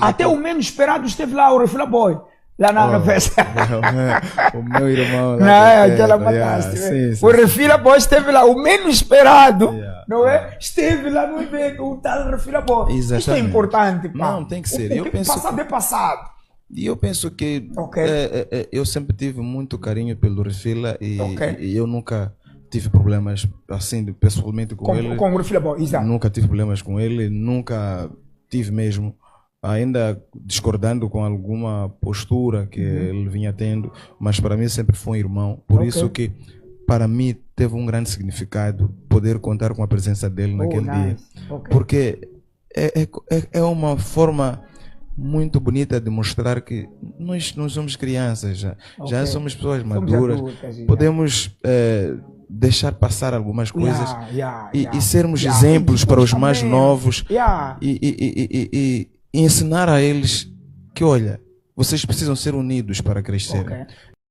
Até o menos esperado esteve lá, o Refila Boy. Lá na festa. O meu irmão lá. Não é aquela mataste. O Refila Boy esteve lá, o menos esperado, não é? Esteve lá no evento, o tal Refila Boy. Exatamente. Isso é importante, pá. Não, tem que ser. O que passado é passado. E eu penso que eu sempre tive muito carinho pelo Refila e eu nunca tive problemas assim, pessoalmente com ele. Com o Refila Boy, exato. Nunca tive problemas com ele, nunca tive mesmo. Ainda discordando com alguma postura que ele vinha tendo, mas para mim sempre foi um irmão. Por isso que para mim teve um grande significado poder contar com a presença dele naquele dia. Porque é uma forma muito bonita de mostrar que nós não somos crianças, já somos pessoas maduras, podemos deixar passar algumas coisas e sermos exemplos para os mais novos e ensinar a eles que, olha, vocês precisam ser unidos para crescer.